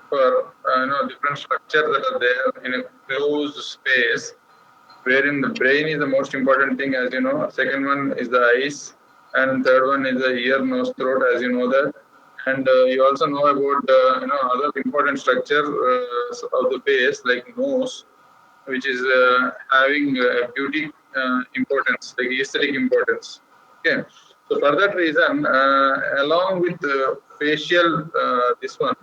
for different structures that are there in a closed space, wherein the brain is the most important thing, as you know. Second one is the eyes, and third one is the ear, nose, throat, as you know that. And you also know about other important structure of the face, like nose, which is having beauty importance, like aesthetic importance. Okay, so for that reason, along with facial, this one,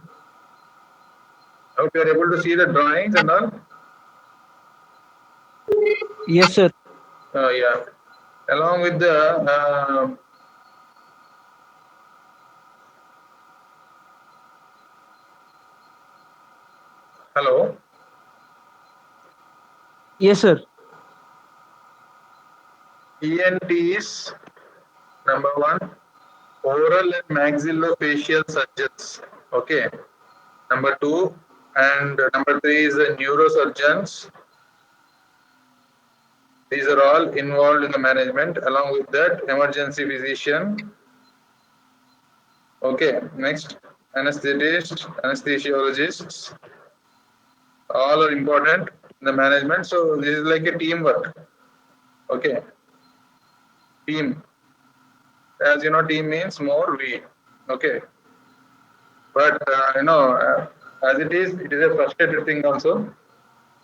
I hope you are able to see the drawings and all. Yes, sir. Yeah, along with the hello, Yes, sir. ENTs, number one, oral and maxillofacial surgeons. Okay, number two, and number three is the neurosurgeons. These are all involved in the management. Along with that, emergency physician. Okay, next, anesthetist, anesthesiologists. All are important in the management. So this is like a teamwork. Okay, team. As you know, team means more we. Okay, but as it is a frustrated thing also.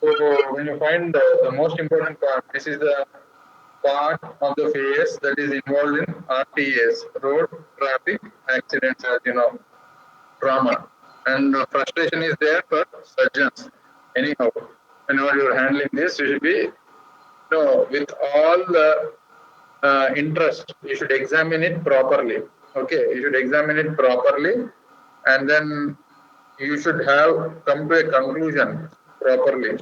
So when you find the most important part, this is the part of the phase that is involved in RTAs, road traffic accidents, as you know, trauma. And frustration is there for surgeons. Anyhow, whenever you're handling this, you should be, with all the interest, you should examine it properly. Okay, you should examine it properly, and then you should have come to a conclusion properly.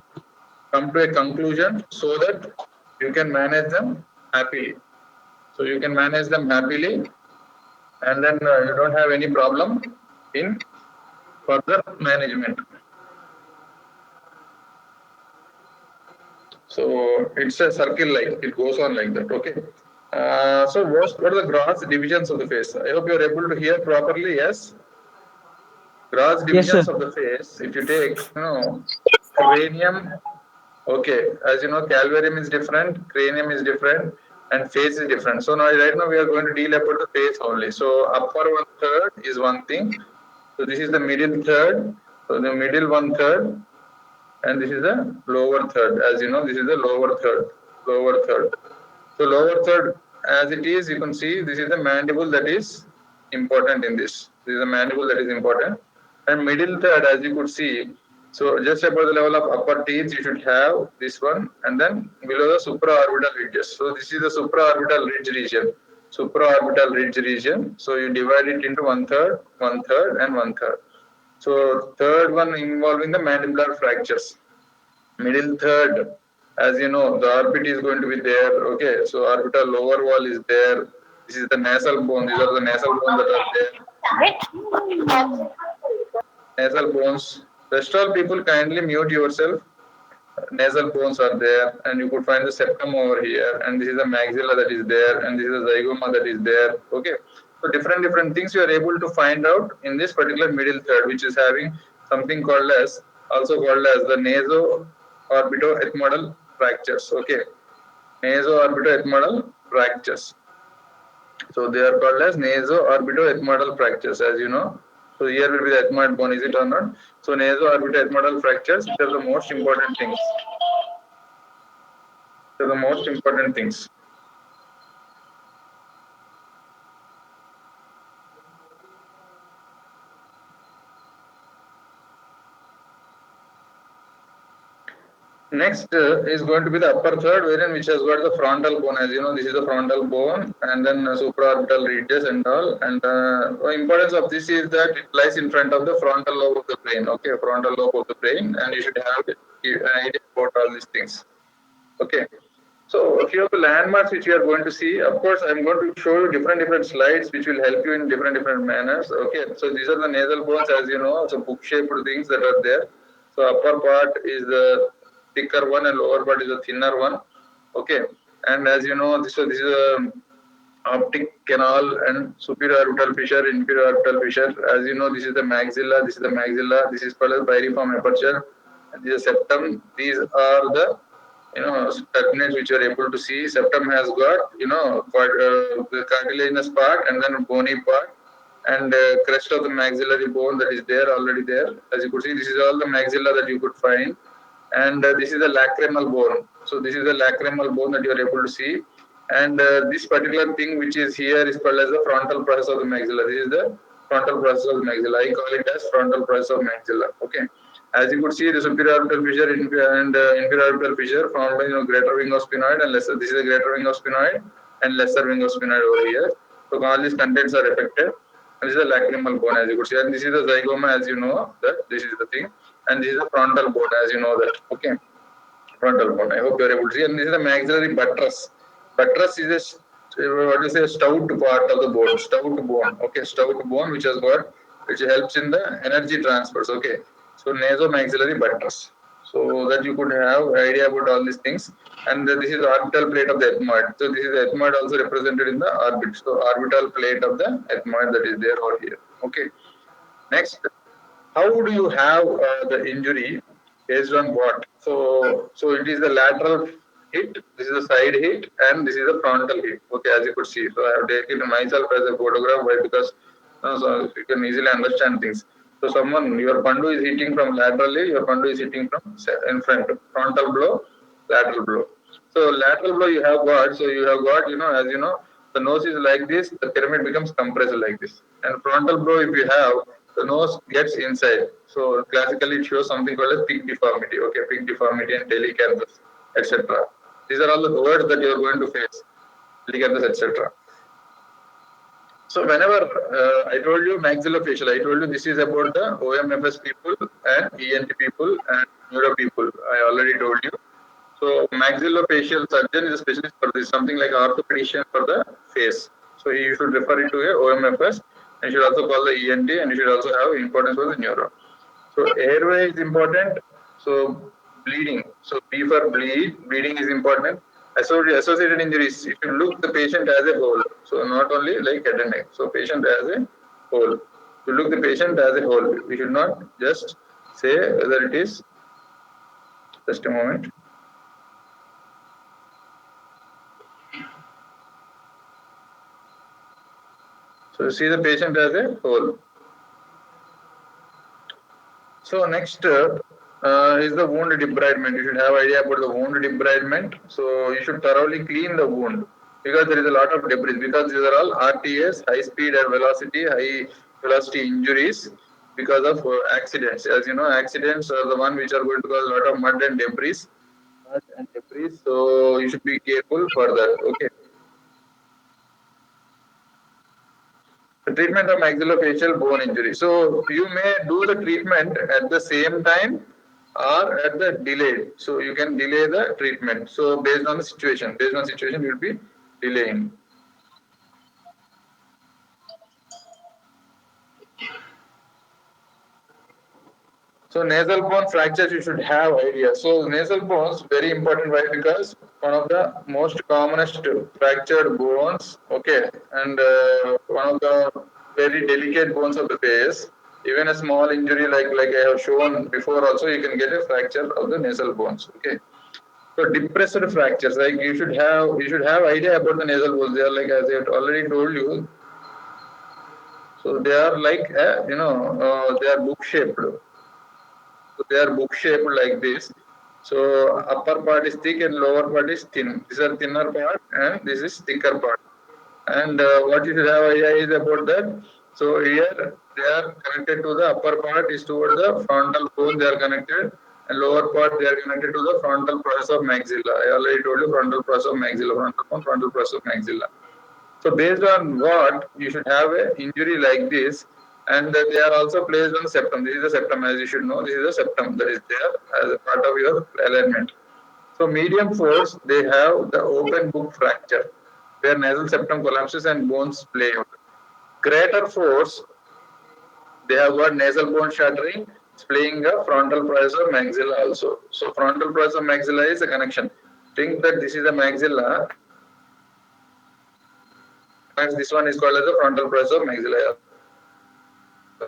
Come to a conclusion so that you can manage them happily. So you can manage them happily, and then you don't have any problem in further management. So it's a circle, like it goes on like that. Okay. So what are the gross divisions of the face? I hope you are able to hear properly. Yes. Gross Yes, sir. divisions of the face. If you take, cranium. Okay, as you know, calvarium is different, cranium is different, and face is different. So now, right now, we are going to deal about the face only. So upper one third is one thing. So this is the middle third. So the middle one third, and this is the lower third. As you know, this is the lower third. Lower third. So lower third, as it is, you can see this is the mandible that is important in this. This is the mandible that is important. And middle third, as you could see, so just above the level of upper teeth, you should have this one, and then below the supraorbital ridges. So this is the supraorbital ridge region. Supraorbital ridge region. So you divide it into one third, and one third. So third one involving the mandibular fractures. Middle third, as you know, the orbit is going to be there. Okay, so orbital lower wall is there. This is the nasal bone. These are the nasal bones that are there. Nasal bones. Rest all people, kindly mute yourself. Nasal bones are there, and you could find the septum over here, and this is the maxilla that is there, and this is the zygoma that is there. Okay, so different things you are able to find out in this particular middle third, which is having something called as, also called as the naso-orbitoethmoidal fractures. Okay, naso-orbitoethmoidal fractures. So they are called as naso-orbitoethmoidal fractures, as you know. So here will be the ethmoid bone, is it or not? So naso-orbitoethmoidal fractures, these are the most important things. These are the most important things. Next is going to be the upper third, wherein which has got the frontal bone. As you know, this is the frontal bone, and then supraorbital ridges and all. And the importance of this is that it lies in front of the frontal lobe of the brain. Okay, frontal lobe of the brain, and you should have an idea about all these things. Okay. So a few of the landmarks which you are going to see, of course, I'm going to show you different slides which will help you in different manners. Okay, so these are the nasal bones, as you know, so book-shaped things that are there. So upper part is the thicker one, and lower part is the thinner one. Okay, and as you know, this is a optic canal and superior orbital fissure, inferior orbital fissure. As you know, this is the maxilla, this is the maxilla, this is called as pyriform aperture, and this is septum. These are the terminates which you are able to see. Septum has got the cartilaginous part and then bony part, and crest of the maxillary bone that is there already there. As you could see, this is all the maxilla that you could find, and this is the lacrimal bone. So this is the lacrimal bone that you are able to see, and this particular thing which is here is called as the frontal process of the maxilla. This is the frontal process of the maxilla. I call it as frontal process of maxilla. Okay. As you could see, the superior orbital fissure and inferior orbital fissure formed by greater wing of sphenoid and lesser. This is the greater wing of sphenoid and lesser wing of sphenoid over here. So all these contents are affected. And this is the lacrimal bone, as you could see, and this is the zygoma, as you know that this is the thing, and this is the frontal bone, as you know that. Okay, frontal bone. I hope you are able to see. And this is the maxillary buttress. Buttress is a stout part of the bone. Stout bone. Okay, stout bone which helps in the energy transfers. Okay. So nasomaxillary buttress. So that you could have idea about all these things. And this is the orbital plate of the ethmoid. So this is the ethmoid also represented in the orbit. So orbital plate of the ethmoid that is there over here. Okay. Next, how do you have the injury based on what? So it is the lateral hit, this is the side hit, and this is the frontal hit. Okay, as you could see. So I have taken myself as a photograph. Why? Because so you can easily understand things. So your pandu is hitting from laterally, your pandu is hitting from in front. Frontal blow, lateral blow. So lateral blow you have got, as you know, the nose is like this, the pyramid becomes compressed like this. And frontal blow, if you have, the nose gets inside. So classically it shows something called as pig deformity. Okay, pig deformity and delicanthus, etc. These are all the words that you are going to face. Delicanthus, etc. So whenever I told you maxillofacial, I told you this is about the OMFS people and ENT people and neuro people. I already told you. So maxillofacial surgeon is a specialist for this, something like orthopedician for the face. So you should refer it to a OMFS, and you should also call the ENT, and you should also have importance for the neuro. So airway is important. So bleeding. So B for bleeding is important. Associated injuries, if you look the patient as a whole, so not only like head and neck, so patient as a whole. You look the patient as a whole. We should not just say whether it is, just a moment. So you see the patient as a whole. So next is the wound debridement. You should have idea about the wound debridement. So you should thoroughly clean the wound because there is a lot of debris. Because these are all RTS, high speed and high velocity injuries because of accidents. As you know, accidents are the one which are going to cause a lot of mud and debris. So you should be careful for that. Okay. The treatment of maxillofacial bone injury. So you may do the treatment at the same time or at the delayed. So you can delay the treatment. So based on the situation, you will be delaying. So nasal bone fractures, you should have idea. So nasal bones very important. Why? Because one of the most commonest fractured bones. Okay, and one of the very delicate bones of the face. Even a small injury like I have shown before, also you can get a fracture of the nasal bones. Okay. So depressed fractures, like you should have idea about the nasal bones. They are like, as I have already told you. So they are like they are book shaped. So they are book shaped like this. So upper part is thick and lower part is thin. These are thinner part and this is thicker part. And what you should have idea is about that. So here they are connected to the upper part is toward the frontal bone. They are connected, and lower part they are connected to the frontal process of maxilla. I already told you frontal process of maxilla, frontal bone, frontal process of maxilla. So based on what you should have an injury like this. And they are also placed on the septum. This is the septum, as you should know. This is the septum that is there as a part of your alignment. So medium force, they have the open book fracture, where nasal septum collapses and bones splay out. Greater force, they have got nasal bone shattering, splaying the frontal process of maxilla also. So frontal process of maxilla is a connection. Think that this is the maxilla. This one is called as the frontal press of maxilla.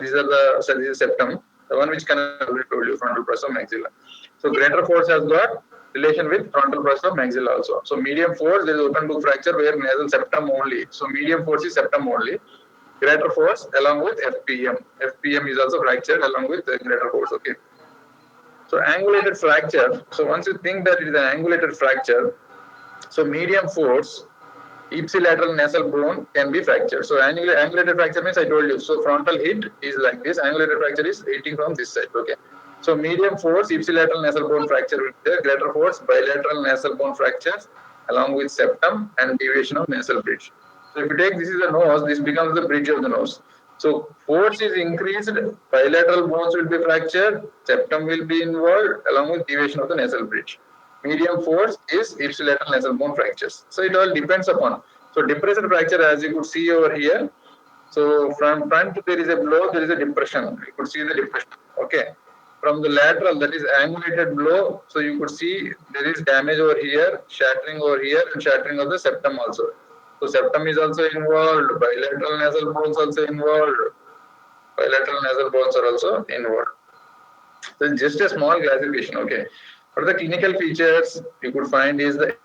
These are the, so this is septum, the one which can I already told you, frontal press of maxilla. So greater force has got relation with frontal press of maxilla also. So medium force, there is open book fracture where nasal septum only. So medium force is septum only. Greater force along with FPM. FPM is also fractured along with the greater force. Okay. So angulated fracture. So once you think that it is an angulated fracture, so medium force, ipsilateral nasal bone can be fractured. So angulated fracture means I told you. So frontal hit is like this. Angulated fracture is hitting from this side. Okay. So medium force, ipsilateral nasal bone fracture will be there. Greater force, bilateral nasal bone fractures along with septum and deviation of nasal bridge. So if you take this is the nose, this becomes the bridge of the nose. So force is increased, bilateral bones will be fractured, septum will be involved along with deviation of the nasal bridge. Medium force is ipsilateral nasal bone fractures. So it all depends upon. So depressed fracture, as you could see over here. So from front there is a blow, there is a depression. You could see the depression. Okay. From the lateral, that is angulated blow. So you could see there is damage over here, shattering over here, and shattering of the septum also. So septum is also involved. Bilateral nasal bones also involved. Bilateral nasal bones are also involved. So just a small classification. Okay. What are the clinical features you could find is the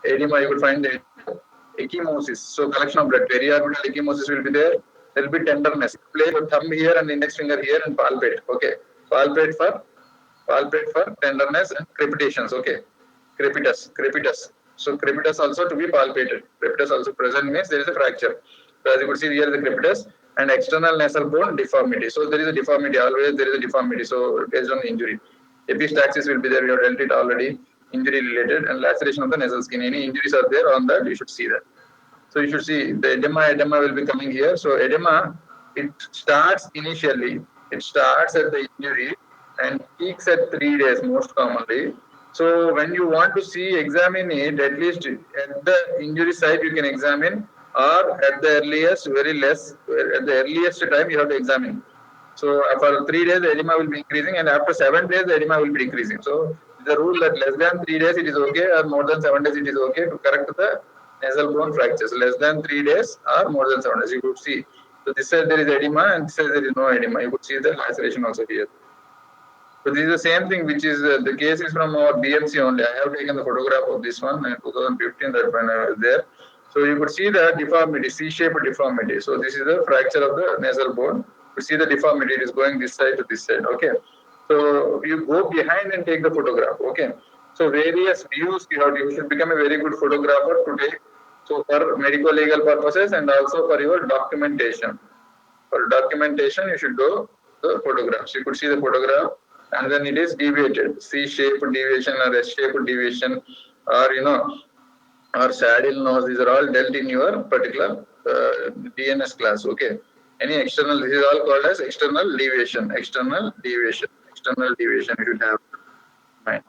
edema. You could find the ecchymosis. So collection of blood. Periorbital ecchymosis will be there. There will be tenderness. Place your thumb here and index finger here and palpate. Okay. Palpate for tenderness and crepitations. Okay. Crepitus. So crepitus also to be palpated. Crepitus also present means there is a fracture. So as you could see here the crepitus and external nasal bone deformity. So there is a deformity. Always there is a deformity. So based on the injury. Epistaxis will be there. We have dealt it already. Injury related and laceration of the nasal skin. Any injuries are there on that, you should see that. So you should see the edema will be coming here. So edema, it starts initially. It starts at the injury and peaks at 3 days most commonly. So when you want to see, examine it, at least at the injury site you can examine, or at the earliest, at the earliest time you have to examine. So for 3 days the edema will be increasing, and after 7 days the edema will be decreasing. So the rule that less than 3 days it is okay, or more than 7 days it is okay to correct the nasal bone fractures. Less than 3 days or more than 7 days, you could see. So this side there is edema, and this side there is no edema. You could see the laceration also here. So this is the same thing, which is the case is from our BMC only. I have taken the photograph of this one in 2015, that when I was there. So you could see the deformity, C-shaped deformity. So this is the fracture of the nasal bone. You see the deformity, it is going this side to this side. Okay. So you go behind and take the photograph. Okay. So various views you should become a very good photographer to take. So for medical legal purposes and also for your documentation. For documentation, you should do the photographs. You could see the photograph, and then it is deviated, C-shaped deviation or S-shaped deviation, or or saddle nose. These are all dealt in your particular DNS class. Okay. Any external, this is all called as external deviation. External deviation you should have in mind.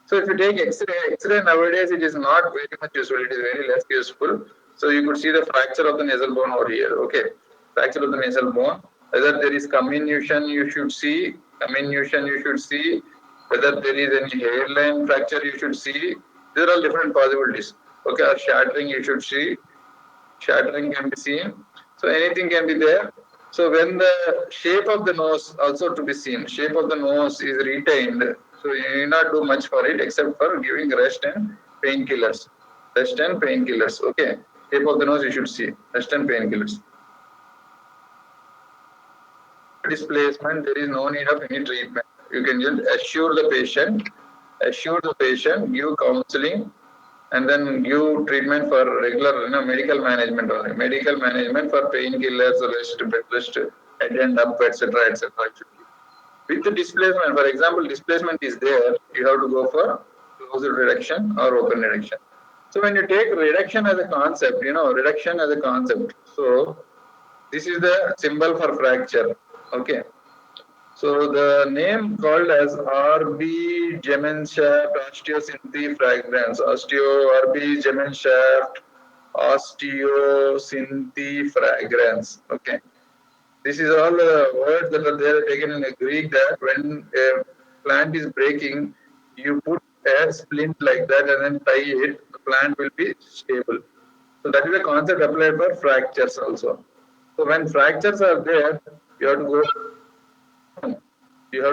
So if you take X-ray nowadays, it is not very much useful. It is very less useful. So you could see the fracture of the nasal bone over here. Okay. Fracture of the nasal bone. Whether there is comminution, you should see. Whether there is any hairline fracture, you should see. These are all different possibilities. Okay. Or shattering, you should see. Shattering can be seen. So anything can be there. So when the shape of the nose also to be seen, shape of the nose is retained. So you need not do much for it except for giving rest and painkillers. Okay. Shape of the nose you should see. Rest and painkillers. Displacement, there is no need of any treatment. You can just assure the patient, give counseling, and then give treatment for regular medical management only. Medical management for painkillers, rest, bed rest, head and up, etc. With the displacement, for example, displacement is there, you have to go for closed reduction or open reduction. So when you take reduction as a concept, reduction as a concept. So this is the symbol for fracture. Okay. So the name called as RB Gemenshaft osteosynthesis fragrance, RB Gemenshaft osteosynthesis fragrance. Okay. This is all words that are there taken in a Greek, that when plant is breaking, you put a splint like that and then tie it, the plant will be stable. So that is a concept applied for fractures also. So when fractures are there, you have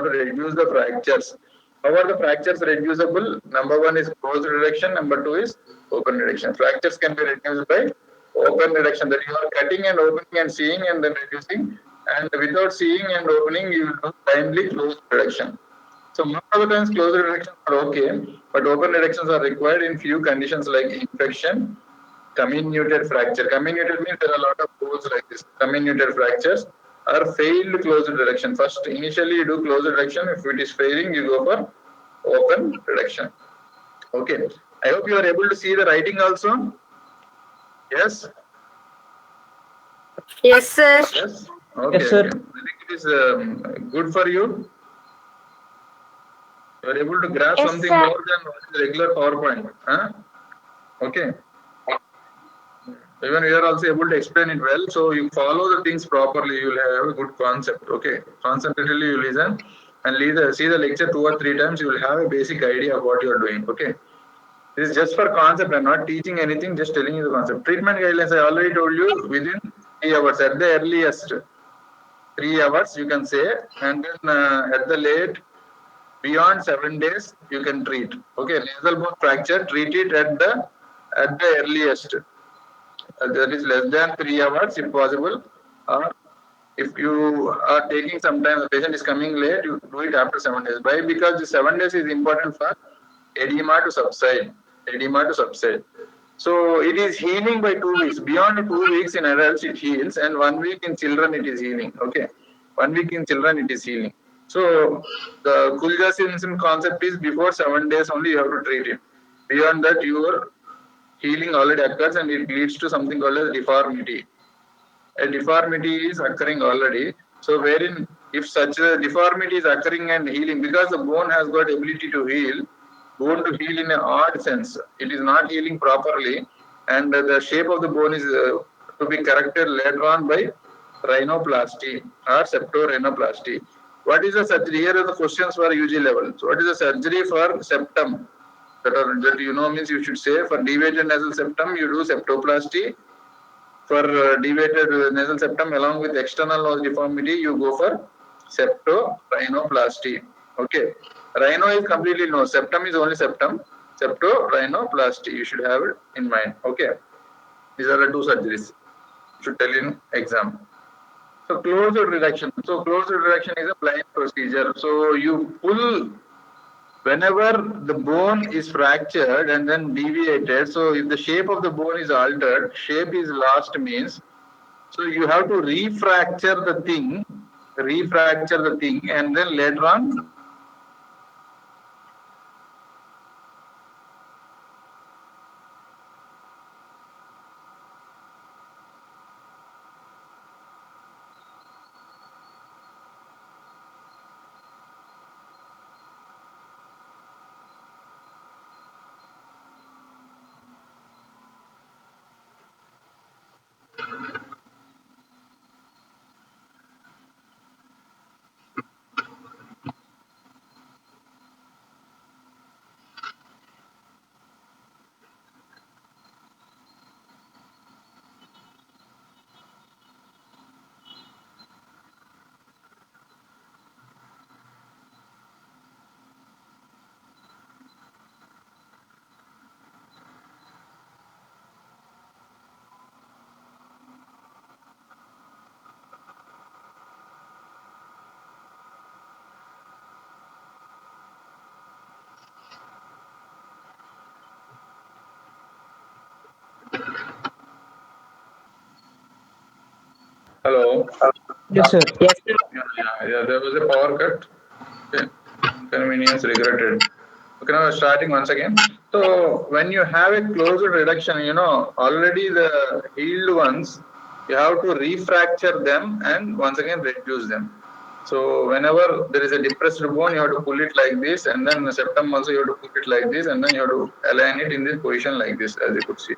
to reduce the fractures. How are the fractures reducible? Number one is closed reduction, number two is open reduction. Fractures can be reduced by open reduction, that you are cutting and opening and seeing and then reducing, and without seeing and opening you will do blindly closed reduction. So most of the times closed reductions are okay, but open reductions are required in few conditions like infection, comminuted fracture. Comminuted means there are a lot of holes like this. Comminuted fractures are failed closed reduction. First, initially you do closed reduction. If it is failing, you go for open reduction. Okay. I hope you are able to see the writing also. Yes. Yes, sir. Yes. Okay. Yes, sir. Okay. I think it is good for you. You are able to grasp Yes, something sir. more than what is regular PowerPoint. Huh? Okay. Even we are also able to explain it well. So you follow the things properly, you will have a good concept. Okay. Concentratedly you listen and see the lecture 2 or 3 times. You will have a basic idea of what you are doing. Okay. This is just for concept. I'm not teaching anything, just telling you the concept. Treatment guidelines, I already told you, within 3 hours at the earliest. 3 hours you can say, and then at the late, beyond 7 days you can treat. Okay. Nasal bone fracture, treat it at the earliest. That is less than 3 hours if possible, or if you are taking some time, the patient is coming late, you do it after 7 days. Why? Because the 7 days is important for edema to subside. So it is healing by 2 weeks. Beyond 2 weeks in adults it heals, and 1 week in children it is healing. Okay, 1 week in children it is healing. So the Kulja concept is before 7 days only you have to treat it. Beyond that, your healing already occurs and it leads to something called as deformity. A deformity is occurring already. So wherein if such a deformity is occurring and healing, because the bone has got ability to heal, bone to heal in an odd sense, it is not healing properly, and the shape of the bone is to be corrected later on by rhinoplasty or septorhinoplasty. What is the surgery? Here are the questions for UG level. So what is the surgery for septum? That you know means you should say for deviated nasal septum you do septoplasty. For deviated nasal septum along with external nose deformity you go for septorhinoplasty. Okay, rhino is completely no, septum is only septum. Septorhinoplasty you should have it in mind. Okay, these are the 2 surgeries you should tell in exam. So closed reduction. So closed reduction is a blind procedure. So you pull whenever the bone is fractured and then deviated. So if the shape of the bone is altered, shape is lost means, so you have to refracture the thing, and then later on hello. Yes, sir. Yes, sir. Yeah, there was a power cut. Okay. Inconvenience regretted. Okay, now starting once again. So when you have a closed reduction, already the healed ones, you have to refracture them and once again reduce them. So whenever there is a depressed bone, you have to pull it like this, and then the septum also you have to pull it like this, and then you have to align it in this position like this, as you could see.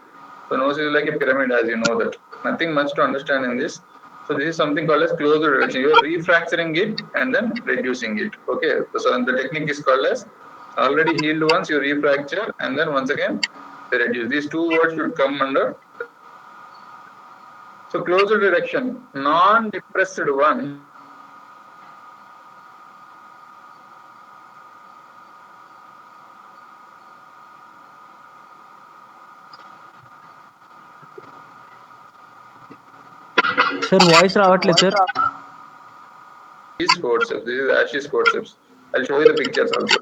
So nose is like a pyramid, as you know that. Nothing much to understand in this. So this is something called as closed reduction. You are refracturing it and then reducing it. Okay. So the technique is called as already healed ones you refracture and then once again they reduce. These two words should come under. So closed reduction, non-depressed one. Sir, voice రావట్లేదు sir. Is forceps. This is Ashish forceps. I'll show you the pictures also.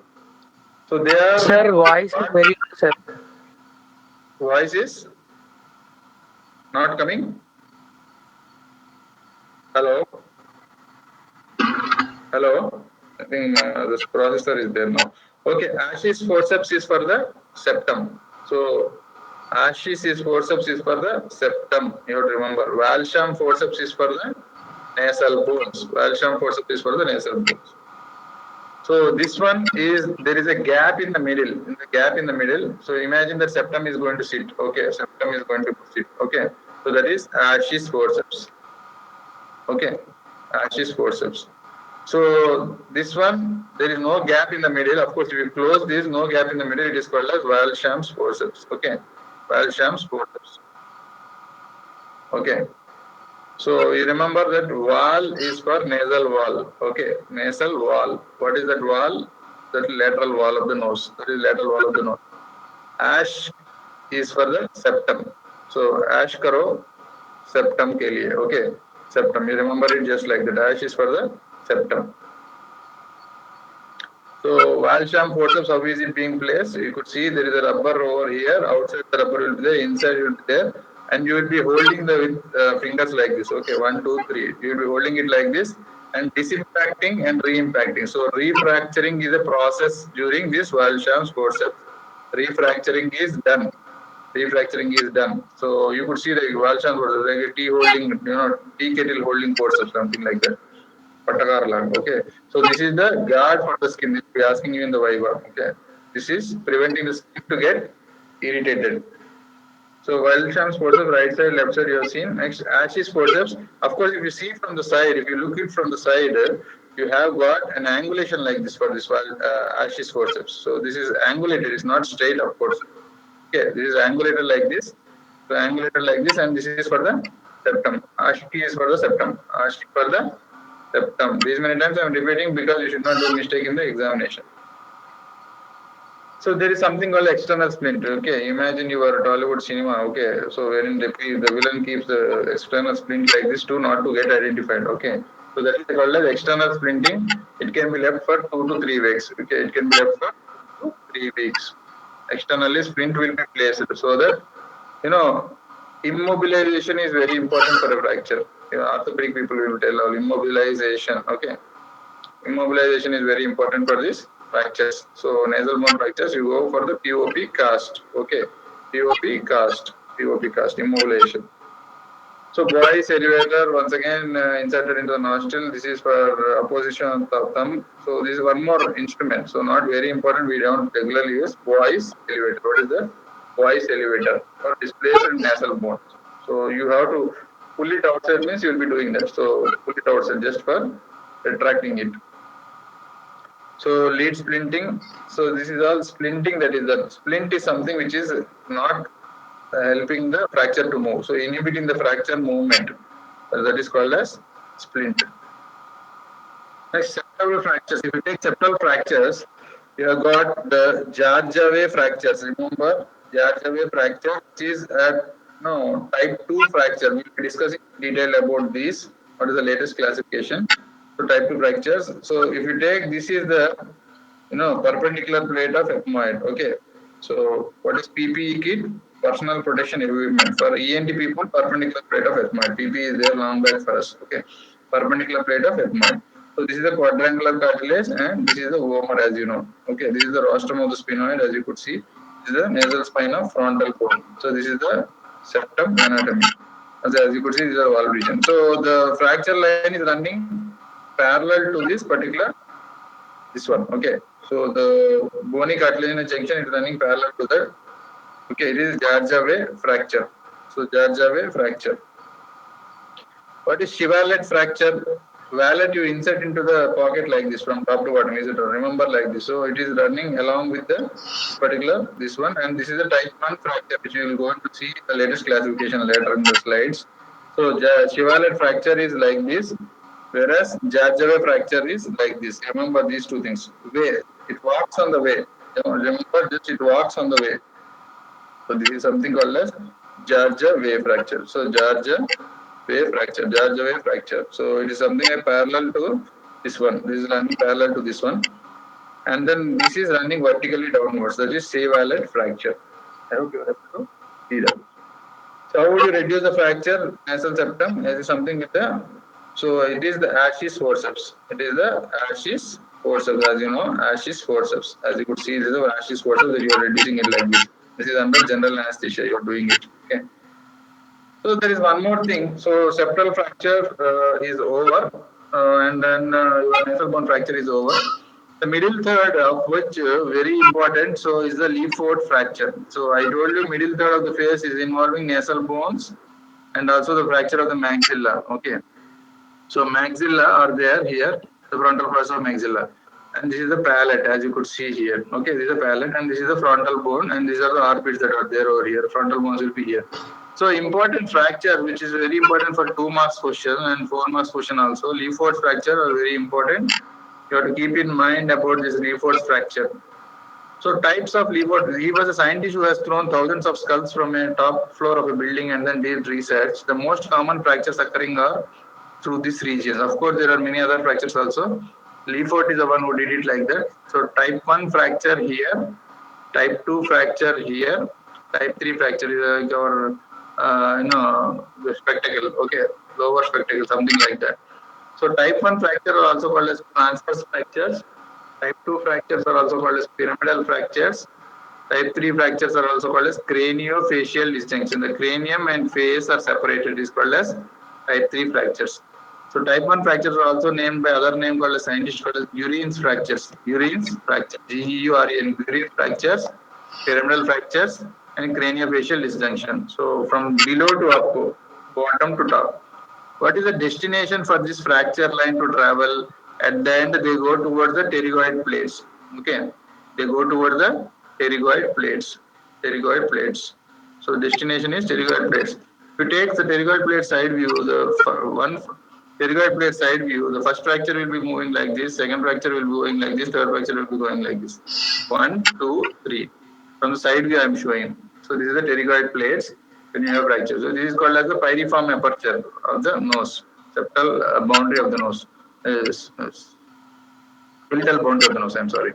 So they are. Sir, voice is very good, sir. Voice is not coming. Hello. Hello. I think this processor is there now. Okay. Ashish forceps is for the septum. So Ashish is forceps is for the septum. You have to remember. Walsham forceps is for the nasal bones. Walsham forceps is for the nasal bones. So this one is, there is a gap in the middle. In the gap in the middle. So imagine that septum is going to sit. Okay, septum is going to sit. Okay, so that is Ashish forceps. Okay, Ashish forceps. So this one, there is no gap in the middle. Of course, if you close this, no gap in the middle, it is called as Walsham's forceps. Okay, Walsham's forceps. Okay. So you remember that wall is for nasal wall. Okay, nasal wall. What is that wall? That lateral wall of the nose. That is lateral wall of the nose. Ash is for the septum. So ash karo septum ke liye. Okay, septum. You remember it just like that. Ash is for the septum. So Walsham forceps, how is it being placed? You could see there is a rubber over here. Outside the rubber will be there. Inside will be there. And you will be holding the fingers like this. Okay, 1, 2, 3. You will be holding it like this and disimpacting and re-impacting. So refracturing is a process during this Walsham's forceps. Refracturing is done. Refracturing is done. So you could see the Walsham's forceps, like a tea holding, tea kettle holding forceps, something like that. Okay, so this is the guard for the skin. This will be asking you in the Viva. Okay, this is preventing the skin to get irritated. So Walsham's forceps, right side, left side, you have seen. Next, Ashish forceps. Of course, if you see from the side, if you look it from the side, you have got an angulation like this for this Ashish forceps. So this is angulated. It's not straight, of course. Okay, this is angulated like this. So angulated like this, and this is for the septum. Ashiki is for the septum. Ashiki for the septum. These many times I am repeating because you should not do mistake in the examination. So there is something called external splint. Okay, imagine you are at Hollywood cinema. Okay, so wherein the villain keeps the external splint like this to not to get identified. Okay, so that is called as external splinting. It can be left for 2 to 3 weeks. Okay, it can be left for 2 to 3 weeks. Externally, splint will be placed so that immobilization is very important for a fracture. Orthopedic people will tell all immobilization. Okay, immobilization is very important for this fractures. So nasal bone fractures, you go for the POP cast. Okay, POP cast, immobilization. So Boyce elevator, once again inserted into the nostril. This is for opposition of the thumb. So this is one more instrument. So not very important. We don't regularly use Boyce elevator. What is the Boyce elevator? For displaced nasal bone. So you have to pull it outside, means you will be doing that. So pull it outside just for retracting it. So lead splinting. So this is all splinting. That is, the splint is something which is not helping the fracture to move. So inhibiting the fracture movement. That is called as splint. Next, septal fractures. If you take septal fractures, you have got the Jarjave fractures. Remember, Jarjave fracture, which is type 2 fracture. We will be discussing in detail about this. What is the latest classification? So type 2 fractures. So if you take, this is the perpendicular plate of ethmoid. Okay. So what is PPE kit? Personal protection equipment. For ENT people, perpendicular plate of ethmoid. PPE is there long back for us. Okay. Perpendicular plate of ethmoid. So this is the quadrangular cartilage and this is the vomer, as you know. Okay. This is the rostrum of the sphenoid, as you could see. This is the nasal spine of frontal bone. So this is the septum anatomy. As you could see, these are valve region. So the fracture line is running parallel to this particular, this one. Okay. So the bony cartilaginous junction is running parallel to that. Okay, it is Jarjave fracture. So Jarjave fracture. What is Shivalet fracture? Wallet you insert into the pocket like this from top to bottom. Is it? Remember like this. So it is running along with the this particular this one, and this is a type 1 fracture which you will go to see the latest classification later in the slides. So Shivalet fracture is like this, whereas Jarjava fracture is like this. Remember these two things. Way it walks on the way. Remember this. It walks on the way. So this is something called as Jarjava wave fracture. So Jarjava wave fracture, Georgia wave fracture. So it is something like parallel to this one. This is running parallel to this one. And then this is running vertically downwards. That is Shivalet fracture. I hope you are able to see that. So how would you reduce the fracture? Nasal septum is something with the, so it is the Ashes forceps. It is the Ashes forceps, as you know, Ashes forceps. As you could see, this is the Ashes forceps that you are reducing it like this. This is under general anesthesia. You are doing it. Okay. So there is one more thing. So septal fracture is over, and then your nasal bone fracture is over. The middle third of which very important. So is the leaf fort fracture. So I told you middle third of the face is involving nasal bones and also the fracture of the maxilla. Okay. So maxilla are there here, the frontal process of maxilla. And this is the palate, as you could see here. Okay, this is the palate, and this is the frontal bone, and these are the armpits that are there over here. Frontal bones will be here. So important fracture, which is very important for 2 marks question and 4 marks question also. Leaford fracture are very important. You have to keep in mind about this Leaford fracture. So types of Leaford. He was a scientist who has thrown thousands of skulls from a top floor of a building and then did research. The most common fractures occurring are through this region. Of course, there are many other fractures also. Leaford is the one who did it like that. So type 1 fracture here, type 2 fracture here, type 3 fracture is your the spectacle, okay, lower spectacle, something like that. So type 1 fracture are also called as transverse fractures. Type 2 fractures are also called as pyramidal fractures. Type 3 fractures are also called as craniofacial distinction. The cranium and face are separated, is called as type 3 fractures. So type 1 fractures are also named by other name called as scientist called as Guerin's fractures. Guerin's fracture, G-E-U-R-E-N, Guerin's fractures, pyramidal fractures, and craniofacial disjunction. So from below to up, bottom to top. What is the destination for this fracture line to travel? At the end, they go towards the pterygoid plates. Okay, they go towards the pterygoid plates. Pterygoid plates. So destination is pterygoid plates. If you take the pterygoid plate side view, the one pterygoid plate side view, the first fracture will be moving like this, second fracture will be going like this, third fracture will be going like this. 1, 2, 3. From the side view, I am showing. So this is the pterygoid plates when you have fracture. So this is called as the pyriform aperture of the nose, septal boundary of the nose, skeletal boundary of the nose. I'm sorry.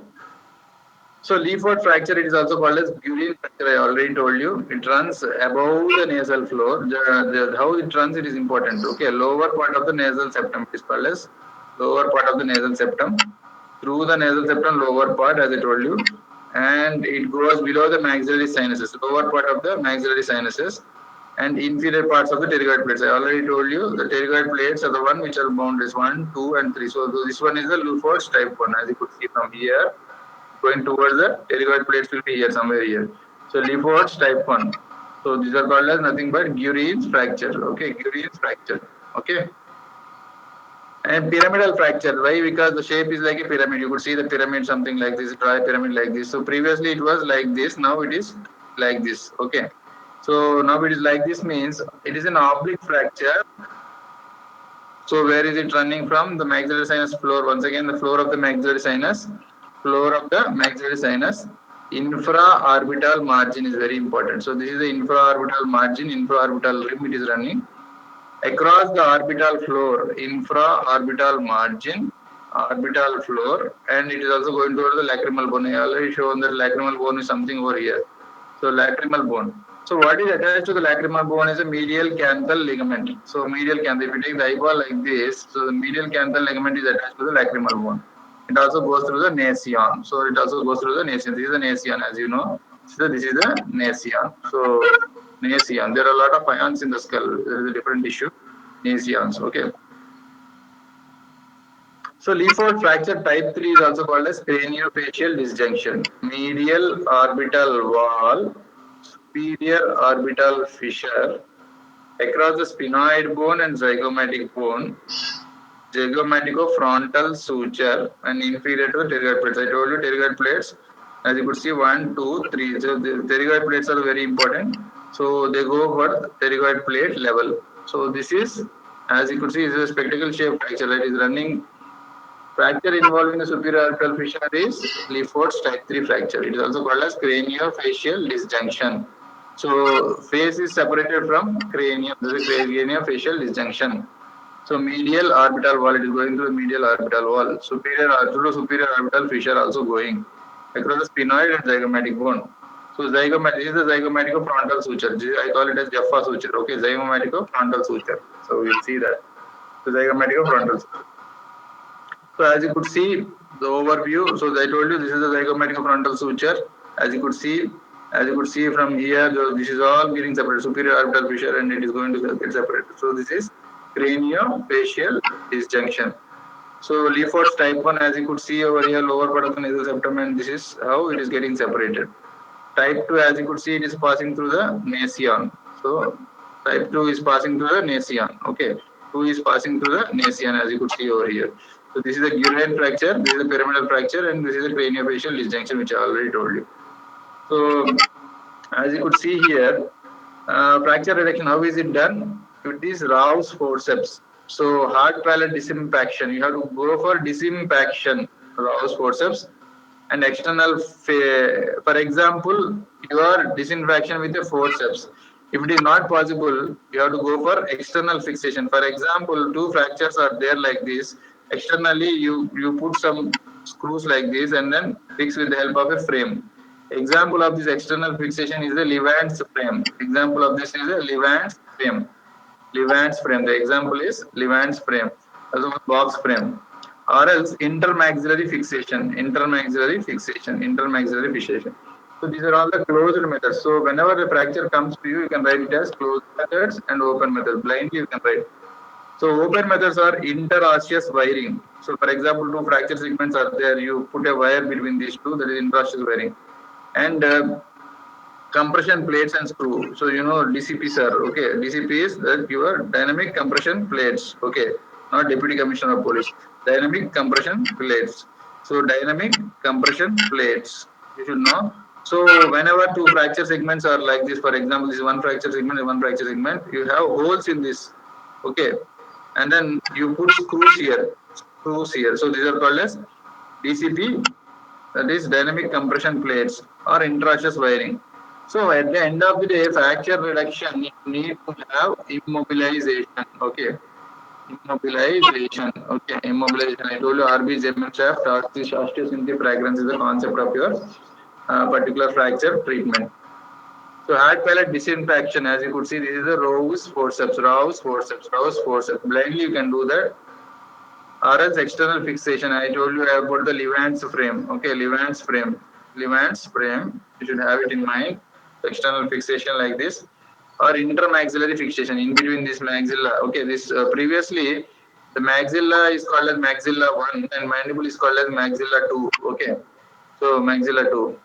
So Leaford fracture, it is also called as Guerin fracture. I already told you. It runs above the nasal floor. How it runs, it is important. Okay, lower part of the nasal septum is called as lower part of the nasal septum. Through the nasal septum, lower part, as I told you, and it goes below the maxillary sinuses, lower part of the maxillary sinuses, and inferior parts of the pterygoid plates. I already told you the pterygoid plates are the one which are boundaries 1, 2, and 3. So this one is the Luford's type 1, as you could see from here. Going towards the pterygoid plates will be here, somewhere here. So Leford's type 1. So these are called as nothing but Guerin's fracture. Okay, Guerin's fracture. Okay. And pyramidal fracture. Why? Because the shape is like a pyramid. You could see the pyramid, something like this, draw a pyramid like this. So previously it was like this. Now it is like this. Okay. So now it is like this means it is an oblique fracture. So where is it running from? The maxillary sinus floor. Once again, the floor of the maxillary sinus. Floor of the maxillary sinus. Infraorbital margin is very important. So this is the infraorbital margin, infraorbital rim it is running. Across the orbital floor, infraorbital margin, orbital floor, and it is also going towards the lacrimal bone. I already shown that lacrimal bone is something over here. So lacrimal bone. So what is attached to the lacrimal bone is a medial canthal ligament. So medial canthal, if you take the eyeball like this, so the medial canthal ligament is attached to the lacrimal bone. It also goes through the nasion. So it also goes through the nasion. This is the nasion, as you know. So this is the nasion. So nasion. There are a lot of ions in the skull. There is a different issue. Nasions. Okay. So Leaford fracture type 3 is also called as craniofacial disjunction. Medial orbital wall, superior orbital fissure, across the sphenoid bone and zygomatic bone, zygomatico-frontal suture and inferior to the pterygoid plates. I told you pterygoid plates, as you could see, 1, 2, 3. So the pterygoid plates are very important. So they go for pterygoid plate level. So this is, as you could see, is a spectacle shaped fracture that is running. Fracture involving the superior orbital fissure is Lefort type 3 fracture. It is also called as craniofacial disjunction. So face is separated from cranium. This is craniofacial disjunction. So medial orbital wall, it is going through the medial orbital wall. Superior orbital fissure also going across the sphenoid and zygomatic bone. So zygomatic is the zygomatico-frontal suture. I call it as Jaffa suture. Okay, zygomatico-frontal suture. So we'll see that. So zygomatico-frontal suture. So as you could see the overview, so I told you this is the zygomatico-frontal suture. As you could see from here, this is all getting separated, superior orbital fissure, and it is going to get separated. So this is craniofacial disjunction. So Lefort's type 1, as you could see over here, lower part of the nasal septum, and this is how it is getting separated. Type 2, as you could see, it is passing through the nasion. So type 2 is passing through the nasion. Okay, 2 is passing through the nasion, as you could see over here. So this is a Guerin fracture, this is a pyramidal fracture, and this is a craniofacial disjunction, which I already told you. So as you could see here, fracture reduction, how is it done? With these Rao's forceps. So hard palate disimpaction, you have to go for disimpaction, Rao's forceps, and external, for example, your disinfection with a forceps. If it is not possible, you have to go for external fixation. For example, two fractures are there like this. Externally, you put some screws like this and then fix with the help of a frame. Example of this external fixation is the Levant's frame. Example of this is a Levant's frame. Levant's frame. The example is Levant's frame, as a box frame. Or else intermaxillary fixation. So these are all the closed methods. So whenever the fracture comes to you, you can write it as closed methods and open methods. Blindly you can write. So open methods are interosseous wiring. So for example, two fracture segments are there. You put a wire between these two, that is interosseous wiring. And compression plates and screw. So you know DCP sir. Okay, DCP is that your dynamic compression plates. Okay, not Deputy Commissioner of Police. Dynamic compression plates. So dynamic compression plates. You should know. So whenever two fracture segments are like this, for example, this is one fracture segment and one fracture segment, you have holes in this. Okay, and then you put screws here. So these are called as DCP. That is dynamic compression plates or interosseous wiring. So at the end of the day, fracture reduction, you need to have immobilization. Okay, immobilization. Okay, immobilization. I told you RB Zeman shaft, osteosynthic fragrance is the concept of your particular fracture treatment. So hard palate disinfection, as you could see, this is the Rao's forceps. Blindly you can do that. Or else external fixation. I told you about the Levant's frame. Okay, Levant's frame. You should have it in mind. External fixation like this, or intermaxillary fixation in between this maxilla. Okay, this previously the maxilla is called as maxilla 1 and mandible is called as maxilla 2. Okay, so maxilla 2,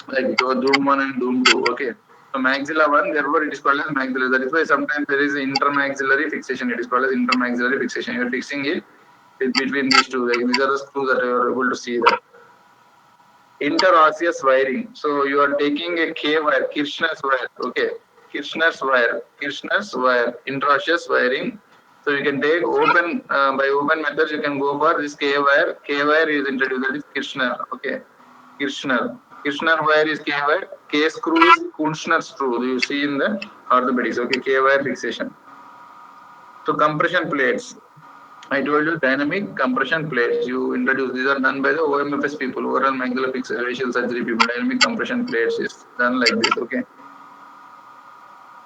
like doom 1 and doom 2. Okay, so maxilla 1, therefore it is called as maxilla. That is why sometimes there is intermaxillary fixation. It is called as intermaxillary fixation. You are fixing it between these two. Like these are the screws that you are able to see that. Interosseous wiring. So you are taking a K wire, Kirchner's wire. Okay, Kirchner's wire, interosseous wiring. So you can take open, by open methods, you can go for this K wire. K wire is introduced, that is Kirchner. Okay, Kirchner wire is K wire. K screw is Kunstner screw. You see in the orthopedics. Okay, K wire fixation. So compression plates. I told you dynamic compression plates. You introduce, these are done by the OMFS people, oral maxillofacial surgery people. Dynamic compression plates is done like this. Okay.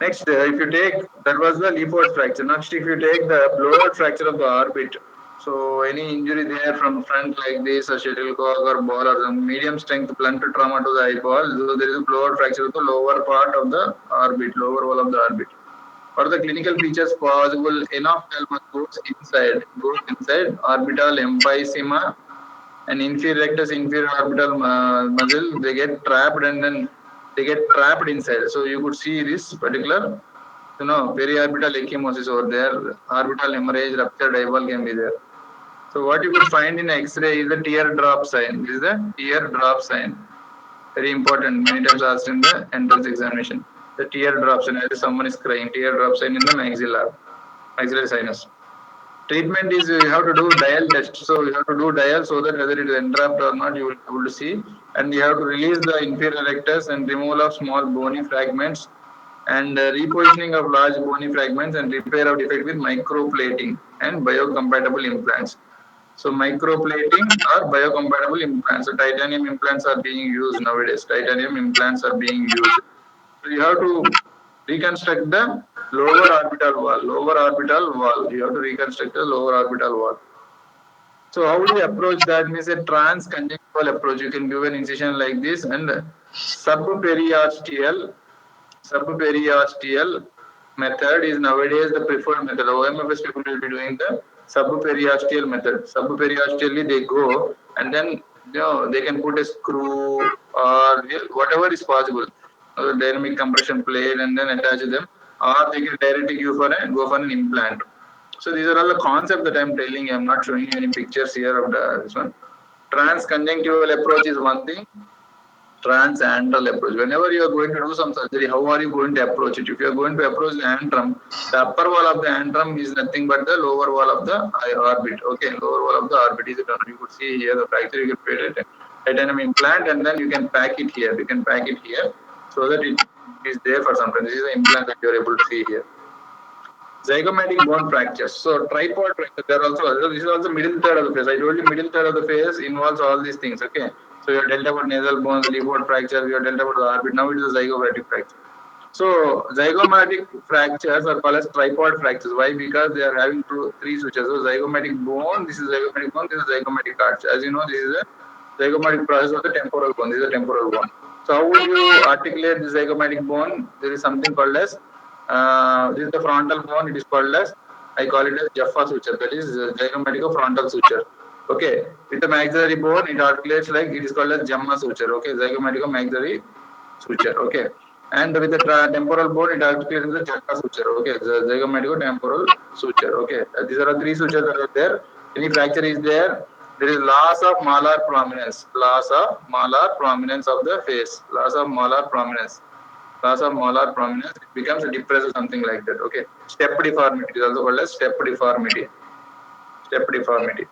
Next, if you take, that was the Lefort fracture. Next, if you take the blowout fracture of the orbit. So any injury there from front like this, a shuttlecock or ball or some medium strength blunt trauma to the eyeball. So there is a blowout fracture of the lower part of the orbit, lower wall of the orbit. What are the clinical features possible? Enophthalmos goes inside orbital emphysema and inferior rectus inferior orbital muscle. They get trapped and then they get trapped inside. So you could see this particular periorbital ecchymosis over there, orbital hemorrhage, ruptured eyeball can be there. So what you could find in X-ray is the teardrop sign. This is the teardrop sign. Very important. Many times asked in the entrance examination. The teardrop sign, as someone is crying, teardrop sign in the maxillary sinus. Treatment is you have to do dial test. So you have to do dial so that whether it is entrapped or not, you will be able to see. And you have to release the inferior rectus and removal of small bony fragments and repositioning of large bony fragments and repair of defect with microplating and biocompatible implants. So microplating or biocompatible implants. So titanium implants are being used nowadays. Titanium implants are being used. So you have to reconstruct the lower orbital wall. Lower orbital wall. You have to reconstruct the lower orbital wall. So how do you approach that? Means a transconjunctival approach. You can give an incision like this and subperiosteal method is nowadays the preferred method. OMFS people will be doing the subperiosteal method. Subperiosteally they go and then they can put a screw or whatever is possible, dynamic compression plate, and then attach them, or they can directly go for an implant. So these are all the concepts that I'm telling you. I'm not showing you any pictures here of this one. Transconjunctival approach is one thing. Transantral approach. Whenever you are going to do some surgery, how are you going to approach it? If you are going to approach the antrum, the upper wall of the antrum is nothing but the lower wall of the orbit. Okay, lower wall of the orbit is it. You could see here the fracture. You can put a titanium implant and then you can pack it here. You can pack it here so that it is there for some time. This is the implant that you are able to see here. Zygomatic bone fractures. So tripod fracture. There also this is also middle third of the face. I told you middle third of the face involves all these things. Okay. So you are dealt about nasal bones, leafbone fracture. You are dealt about the orbit. Now it is a zygomatic fracture. So zygomatic fractures are called as tripod fractures. Why? Because they are having three sutures. So zygomatic bone. This is zygomatic bone. This is zygomatic arch. As you know, this is a zygomatic process of the temporal bone. This is a temporal bone. So how would you articulate the zygomatic bone? There is something called as this is the frontal bone. It is called as, I call it as Jaffa suture. That is zygomatico-frontal suture. Okay. With the maxillary bone, it articulates like it is called as Jamma suture. Okay. Zygomatico-maxillary suture. Okay. And with the temporal bone, it articulates the Jaffa suture. Okay. The zygomatico-temporal suture. Okay. These are the three sutures that are there. Any fracture is there. There is loss of malar prominence. Loss of malar prominence of the face. Loss of malar prominence. Loss of malar prominence, it becomes a depressed or something like that. Okay. Step deformity is also called as step deformity. Step deformity.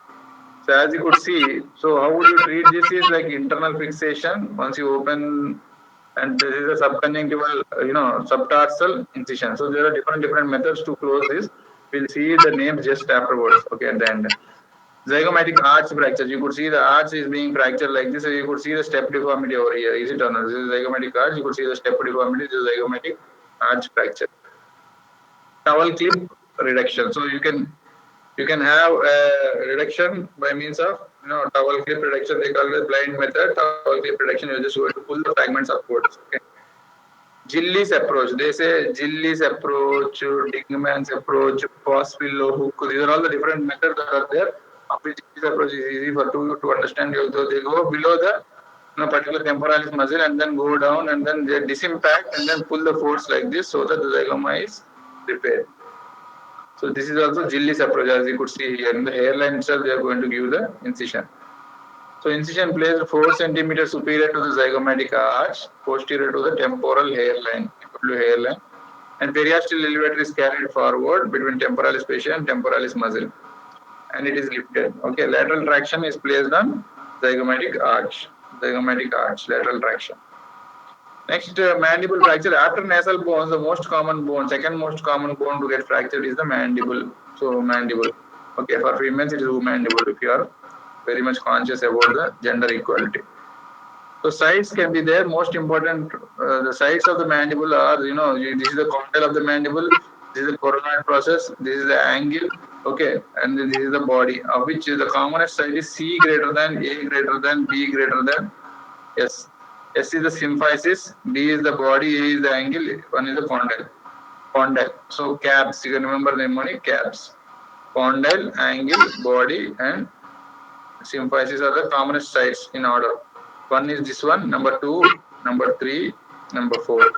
So as you could see, so how would you treat this is like internal fixation. Once you open, and this is a subconjunctival, subtarsal incision. So there are different methods to close this. We'll see the names just afterwards. Okay, at the end. Zygomatic arch fracture. You could see the arch is being fractured like this. So you could see the step deformity over here. Is it or not? This is zygomatic arch. You could see the step deformity. This is zygomatic arch fracture. Towel clip reduction. So you can have a reduction by means of towel clip reduction. They call it blind method. Towel clip reduction. You're just going to pull the fragments upwards. Okay. Gillies approach. They say Gillies approach, Dingman's approach, Pospillo hook. These are all the different methods that are there. This approach is easy for you to understand. So they go below the particular temporalis muscle and then go down and then they disimpact and then pull the force like this so that the zygoma is repaired. So this is also Gillies approach, as you could see here. In the hairline itself, they are going to give the incision. So incision placed 4 cm superior to the zygomatic arch, posterior to the temporal hairline, and periosteal elevator is carried forward between temporalis fascia and temporalis muscle, and it is lifted. Okay, lateral traction is placed on zygomatic arch, lateral traction. Next, mandible fracture. After nasal bones, the most common bone, second most common bone to get fractured is the mandible. So mandible. Okay, for females it is mandible if you are very much conscious about the gender equality. So sides can be there. Most important, the sides of the mandible are, this is the condyle of the mandible, this is the coronoid process, this is the angle, okay, and this is the body, of which the commonest side is C greater than, A greater than, B greater than, S. S is the symphysis, D is the body, A is the angle, 1 is the condyle. Condyle. So caps, you can remember the money, caps. Condyle, angle, body, and symphysis are the commonest sides in order. One is this one, number 2, number 3, number 4.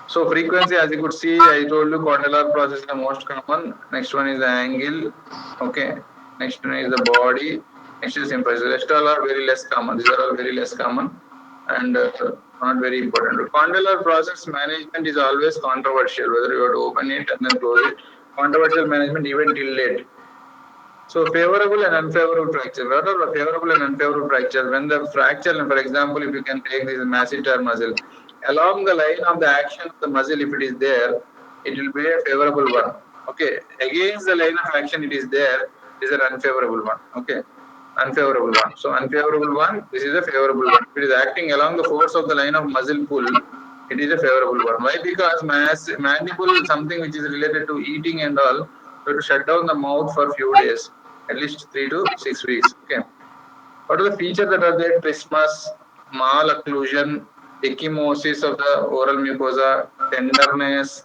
So frequency, as you could see, I told you condylar process is the most common. Next one is the angle. Okay. Next one is the body. Next is impulse. The rest all are very less common. These are all very less common and not very important. Condylar process management is always controversial, whether you have to open it and then close it. Controversial management even till late. So favorable and unfavorable fracture. What are the favorable and unfavorable fracture? When the fracture, for example, if you can take this masseter muscle, along the line of the action of the muscle, if it is there, it will be a favorable one. Okay. Against the line of action, it is there, it is an unfavorable one. Okay. Unfavorable one. So unfavorable one, this is a favorable one. If it is acting along the force of the line of muscle pull, it is a favorable one. Why? Because mandible, something which is related to eating and all, you have to shut down the mouth for a few days, at least 3 to 6 weeks. Okay. What are the features that are there? Trismus, malocclusion, ecchymosis of the oral mucosa, tenderness,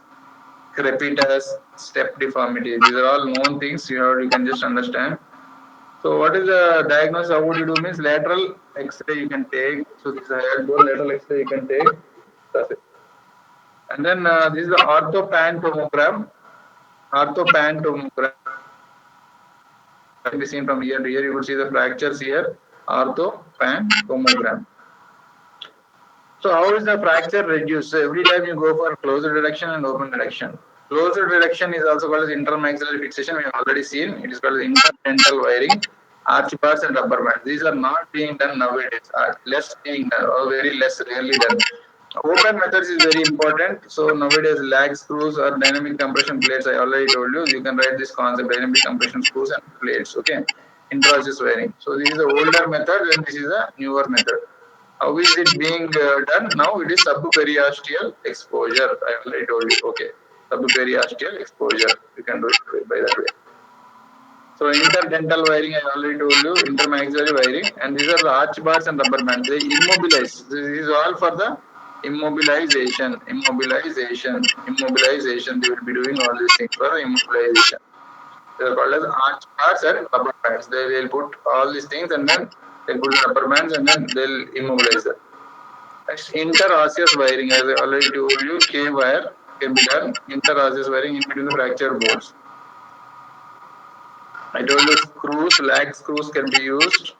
crepitus, step deformity. These are all known things. You can just understand. So what is the diagnosis? How would you do? Means lateral X-ray you can take. So this is a head bone, lateral X-ray you can take. That's it. And then this is the orthopan tomogram. Orthopan tomogram can be seen from here to here. You will see the fractures here. Orthopan tomogram. So how is the fracture reduced? So every time you go for closed reduction and open reduction. Closed reduction is also called as intermaxillary fixation. We have already seen. It is called as interdental wiring, arch bars and rubber bands. These are not being done nowadays. Less being done, or very less, rarely done. Open methods is very important. So nowadays lag screws or dynamic compression plates. I already told you. You can write this concept: dynamic compression screws and plates. Okay, intraosseous wiring. So this is the older method and this is a newer method. How is it being done? Now it is subperiosteal exposure. I already told you. Okay. Subperiosteal exposure. You can do it by that way. So interdental wiring, I already told you, intermaxillary wiring, and these are the arch bars and rubber bands. They immobilize. This is all for the immobilization. They will be doing all these things for the immobilization. They are called as arch bars and rubber bands. They will put all these things and then they put the rubber bands and then they'll immobilize them. Next, interosseous wiring, as I already told you, K wire can be done. Interosseous wiring in between the fracture bones. I told you screws, lag screws can be used.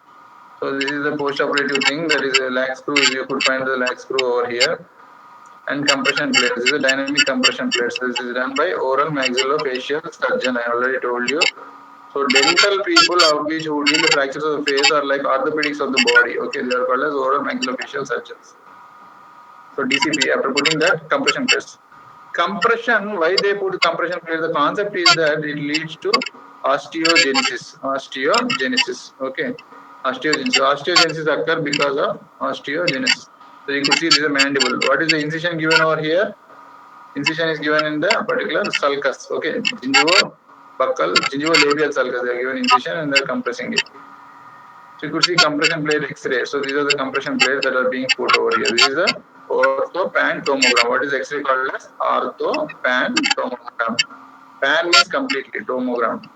So this is the post-operative thing. That is a lag screw. You could find the lag screw over here. And compression plates. This is a dynamic compression plates. This is done by oral maxillofacial surgeon. I already told you. So dental people of which who deal the fractures of the face are like orthopedics of the body. Okay, they are called as oral maxillofacial surgeons. So DCP, after putting that compression plates. Compression, why they put compression plates? The concept is that it leads to osteogenesis. Okay. Osteogenesis occur because of osteogenesis. So you could see this is a mandible. What is the incision given over here? Incision is given in the particular sulcus. Okay. Gingivo-labial sulcus. They are given incision and they are compressing it. So you could see compression plate X-ray. So these are the compression plates that are being put over here. This is a orthopan tomogram. What is X-ray called as? Orthopan tomogram. Pan means completely, tomogram.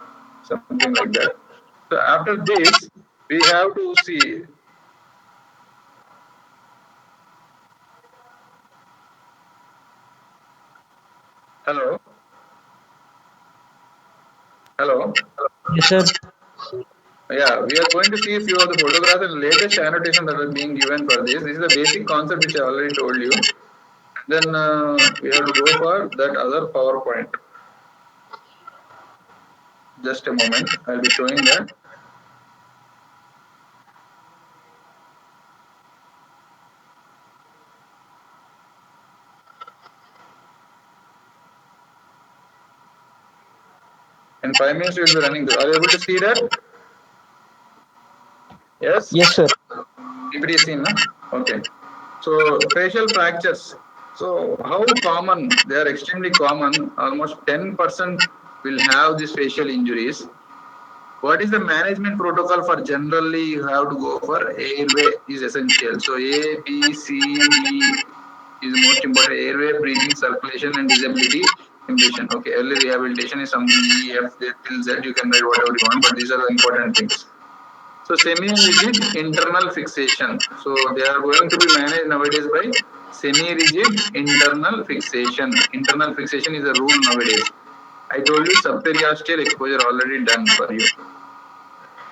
Something like that. So after this, we have to see. Hello? Hello? Yes, sir. Yeah, we are going to see a few of the photographs and latest annotation that are being given for this. This is the basic concept which I already told you. Then we have to go for that other PowerPoint. Just a moment, I'll be showing that. In 5 minutes, we will be running through. Are you able to see that? Yes? Yes, sir. PPT seen, no? Okay. So, facial fractures. So, how common? They are extremely common. Almost 10% will have these facial injuries. What is the management protocol for generally you have to go for airway is essential. So, A, B, C, D is most important. Airway, breathing, circulation, and disability condition. Okay, early rehabilitation is something E, F, till Z. You can write whatever you want, but these are the important things. So semi-rigid internal fixation. So they are going to be managed nowadays by semi-rigid internal fixation. Internal fixation is a rule nowadays. I told you subperiosteal exposure already done for you.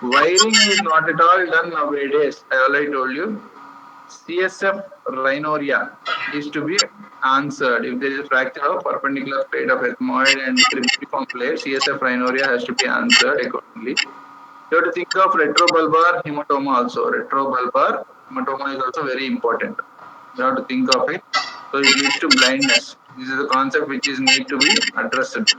Wiring is not at all done nowadays. I already told you. CSF rhinorrhea is to be answered. If there is a fracture of perpendicular plate of ethmoid and cribriform plate, CSF rhinorrhea has to be answered accordingly. You have to think of retrobulbar hematoma also. Retrobulbar hematoma is also very important. You have to think of it. So it leads to blindness. This is a concept which is need to be addressed.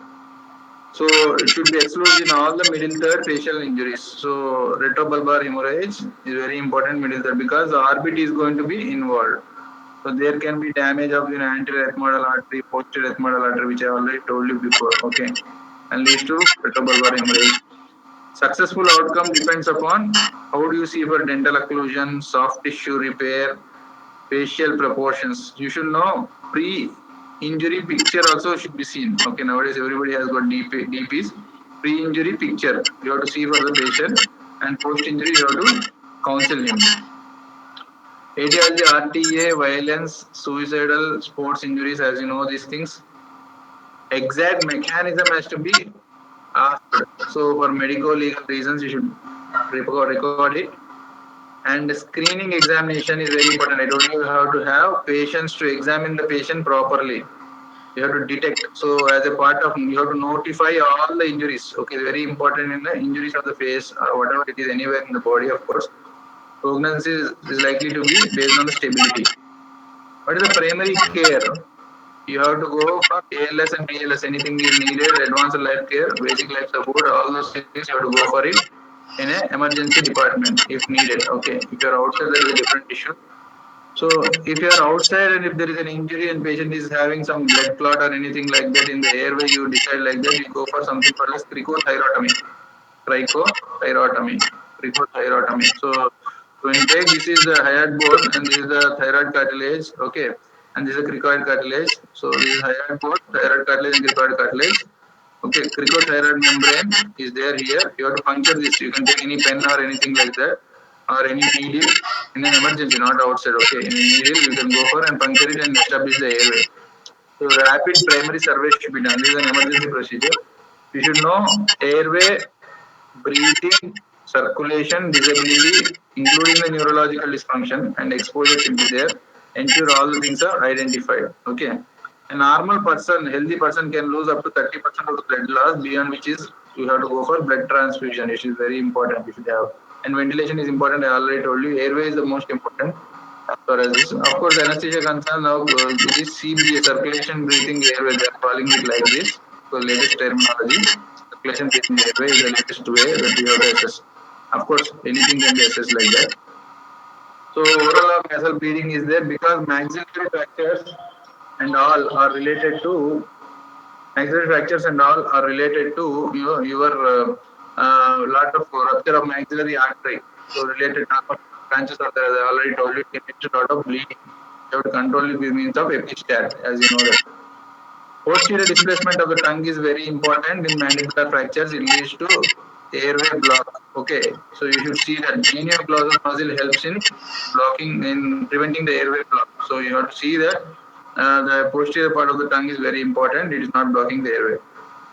So it should be excluded in all the middle third facial injuries. So retrobulbar hemorrhage is very important middle third because the orbit is going to be involved. So there can be damage of anterior ethmoidal artery, posterior ethmoidal artery, which I already told you before. Okay, and leads to retrobulbar hemorrhage. Successful outcome depends upon how do you see for dental occlusion, soft tissue repair, facial proportions. You should know pre-injury picture also should be seen. Okay, nowadays everybody has got DPs. Pre-injury picture you have to see for the patient, and post-injury you have to counsel him. Etiology, RTA, violence, suicidal, sports injuries, as you know these things. Exact mechanism has to be asked. So for medical legal reasons, you should record it. And screening examination is very important. I told you how to have patients to examine the patient properly. You have to detect. So as a part of, you have to notify all the injuries. Okay, very important in the injuries of the face or whatever it is anywhere in the body, of course. Prognosis is likely to be based on the stability. What is the primary care? You have to go for ALS and BLS. Anything is needed, advanced life care, basic life support, all those things you have to go for it in an emergency department if needed. Okay, if you are outside, there is a different issue. So if you are outside and if there is an injury and patient is having some blood clot or anything like that in the airway, you decide like that, you go for something called as cricothyrotomy. Cricothyrotomy. Cricothyrotomy. So when you take, this is the hyoid bone and this is the thyroid cartilage. Okay, and this is a cricoid cartilage. So this is hyoid bone, thyroid cartilage, and cricoid cartilage. Okay, cricothyroid membrane is there here. You have to puncture this. You can take any pen or anything like that, or any needle in an emergency, not outside. Okay, in a needle you can go for and puncture it and establish the airway. So rapid primary survey should be done. This is an emergency procedure. You should know airway, breathing, circulation, disability, including the neurological dysfunction, and exposure should be there. Ensure all the things are identified. Okay. A normal person, healthy person can lose up to 30% of the blood loss, beyond which is you have to go for blood transfusion, which is very important if you have. And ventilation is important. I already told you. Airway is the most important. As far as this, of course, anesthesia concern now, this CBA, circulation breathing airway, they are calling it like this. So latest terminology, circulation breathing airway is the latest way that we have to assess. Of course, anything can be assessed like that. So oral or nasal bleeding is there because maxillary fractures and all are related to your lot of rupture of maxillary artery. So related branches are there. As I already told you, it can lead to lot of bleeding. You have to control it with means of epistat, as you know that. Posterior displacement of the tongue is very important in mandibular fractures. It leads to airway block. Okay, so you should see that genioglossus muscle helps in blocking, in preventing the airway block. So you have to see that the posterior part of the tongue is very important. It is not blocking the airway.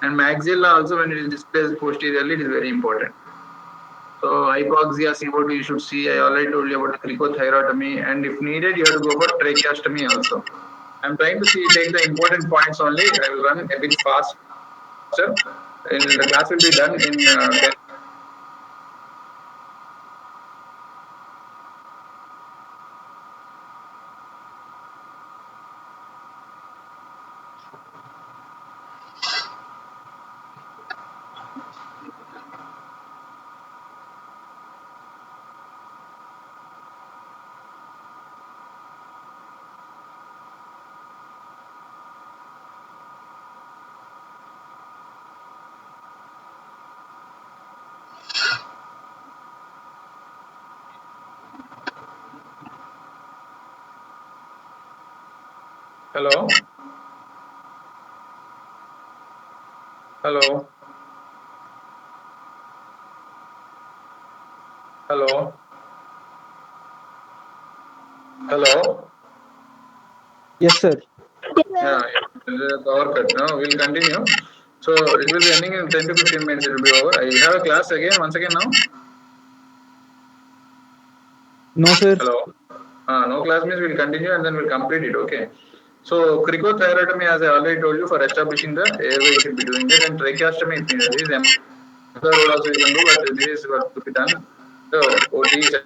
And maxilla also, when it is displaced posteriorly, it is very important. So hypoxia, CO2 you should see. I already told you about the cricothyrotomy, and if needed, you have to go for tracheostomy also. I'm trying to see, take the important points only. I will run a bit faster. And the class will be done in 10. Hello? Hello? Hello? Yes, sir. Yeah, the power cut. No, we'll continue. So it will be ending in 10 to 15 minutes. It will be over. I have a class again, once again now. No, sir. Hello. No class means we'll continue and then we'll complete it. Okay. So cricothyrotomy, as I already told you, for establishing the airway, you should be doing that, and tracheostomy if needed. This is the role also you can do, but this is what to be done. So OT is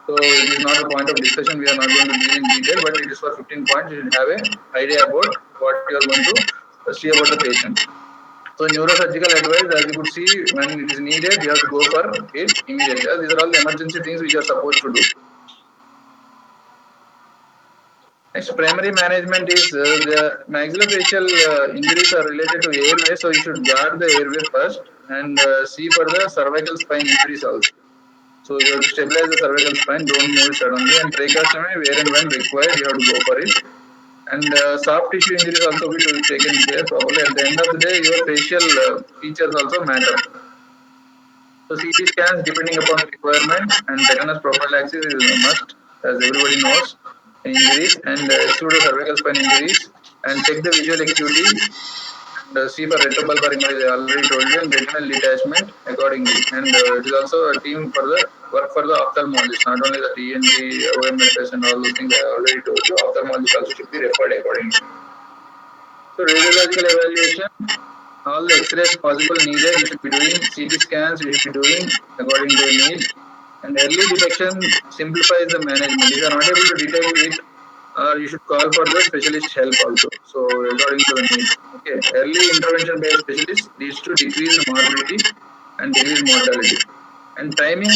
so it is not a point of discussion. We are not going to deal in detail, but it is for 15 points. You should have an idea about what you are going to see about the patient. So neurosurgical advice, as you could see, when it is needed, you have to go for it immediately. These are all the emergency things which you are supposed to do. Next, primary management is the maxillofacial injuries are related to airway, so you should guard the airway first and see for the cervical spine injuries also. So you have to stabilize the cervical spine, don't move it suddenly, and tracheostomy, where and when required, you have to go for it. And soft tissue injuries also be to be taken care properly. At the end of the day, your facial features also matter. So CT scans, depending upon the requirement, and tetanus prophylaxis is a must, as everybody knows, injuries, and pseudocervical spine injuries, and check the visual acuity, and see for retrobulbar image, I already told you, and retinal detachment accordingly. And it is also a team for the work for the ophthalmologist, not only the TNG, OMFS, and all those things I already told you, ophthalmologist also should be referred accordingly. So radiological evaluation, all the X-rays possible needed, you should be doing. CT scans, you should be doing according to the need. And early detection simplifies the management. If you are not able to detect it, you should call for the specialist help also. So according to the need. Okay, early intervention by a specialist leads to decreased morbidity and decreased mortality. And timing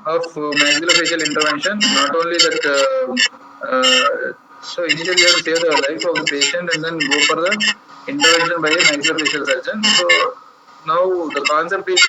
of maxillofacial intervention, not only that. So initially you have to save the life of the patient and then go for the intervention by a maxillofacial surgeon. So now the concept is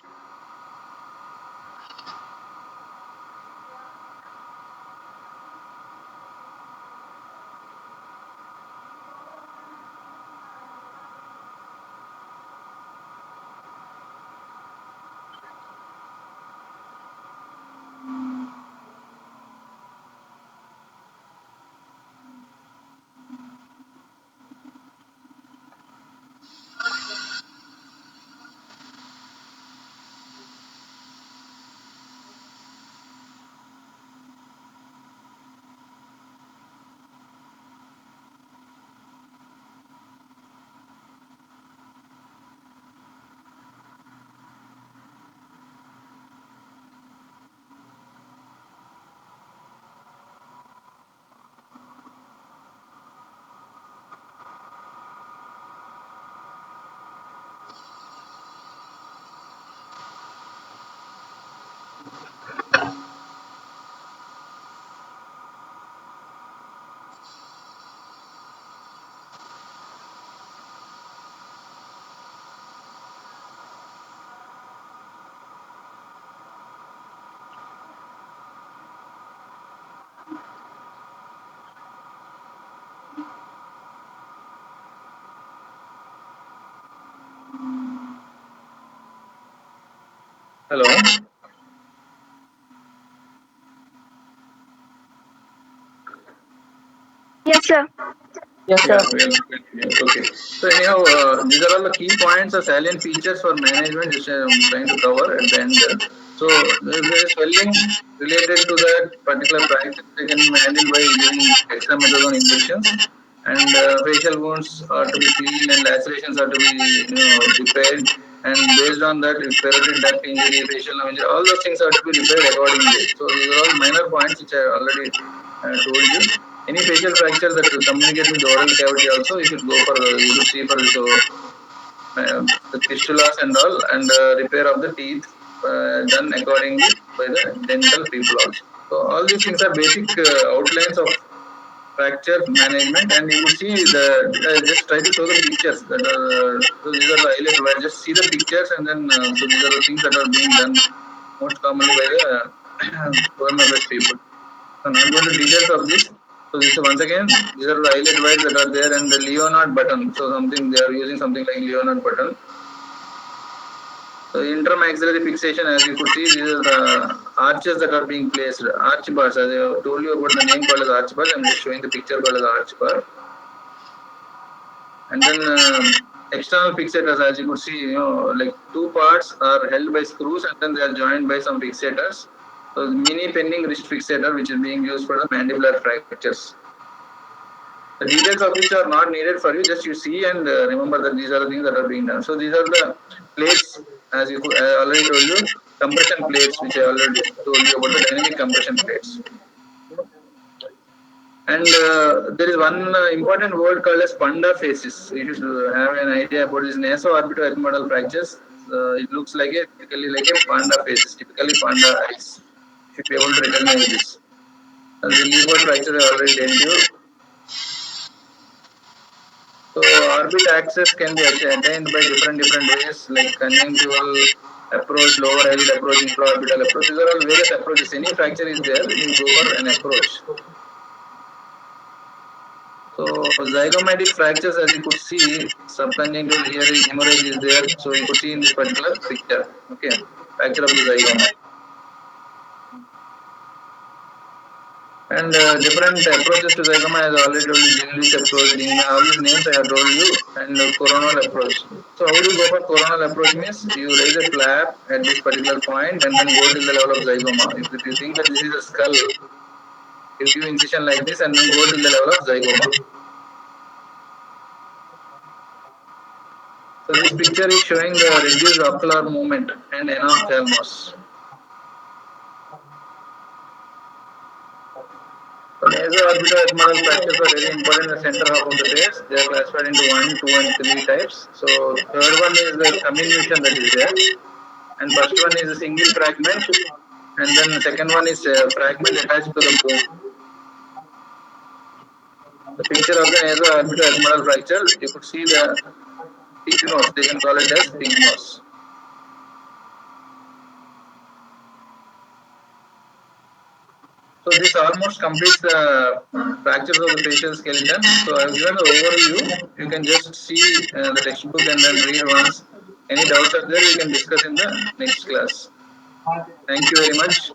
hello. Yes, sir. Yes, Yeah, sir. we'll continue. Okay. So anyhow, these are all the key points or salient features for management, which I'm trying to cover at the end. So there is swelling related to that particular practice. They can be handled by giving dexamethasone injections, and facial wounds are to be cleaned and lacerations are to be repaired. And based on that, if parotid duct injury, facial nerve injury, all those things are to be repaired accordingly. So these are all minor points which I already told you. Any facial fracture that will communicate with the oral cavity also, you should go for you should see for this the fistulas and all, and repair of the teeth done accordingly by the dental people also. So all these things are basic outlines of fracture management, and you could see the just try to show the pictures that are so these are the highlight where just see the pictures, and then so these are the things that are being done most commonly by the OMFS people. So not going to details of this. So this once again, these are the eyelid whites that are there and the Leonard button. So something they are using something like Leonard button. So intermaxillary fixation, as you could see, these are the arches that are being placed, arch bars. As I told you about the name called as arch bars, I'm just showing the picture called as arch bar. And then external fixators, as you could see, like two parts are held by screws and then they are joined by some fixators. So the mini pending wrist fixator, which is being used for the mandibular fractures. The details of which are not needed for you, just you see and remember that these are the things that are being done. So these are the plates, as you I already told you, compression plates, which I already told you about the dynamic compression plates. And there is one important word called as panda facies. You should have an idea about this naso-orbitoethmoidal fractures. It looks like typically like a panda face, typically panda eyes. You should be able to recognize this. And the Leibowitz fracture I already told you. So orbit access can be attained by different ways, like conjunctival approach, lower eyelid approach, intraorbital approach. These are all various approaches. Any fracture is there, you go for an approach. So zygomatic fractures, as you could see, subconjunctival here hemorrhage is there. So you could see in this particular picture. Okay, fracture of the zygoma. And different approaches to zygoma, as I already told you, Gingrich approach, all these names I have told you, and coronal approach. So how do you go for coronal approach means you raise a flap at this particular point and then go till the level of zygoma. If you think that this is a skull, you give incision like this and then go till the level of zygoma. So this picture is showing the reduced ocular movement and enophthalmos. So naso-orbitoethmoidal fractures are very important in the center half of the face. They are classified into 1, 2 and 3 types. So third one is the comminution that is there. And first one is a single fragment. And then the second one is a fragment attached to the bone. The picture of the naso-orbitoethmoidal fracture, you could see the pig nose. They can call it as pig nose. So this almost completes the fractures of the facial skeleton. So I have given the overview. You can just see the textbook and then read once. Any doubts are there, we can discuss in the next class. Thank you very much.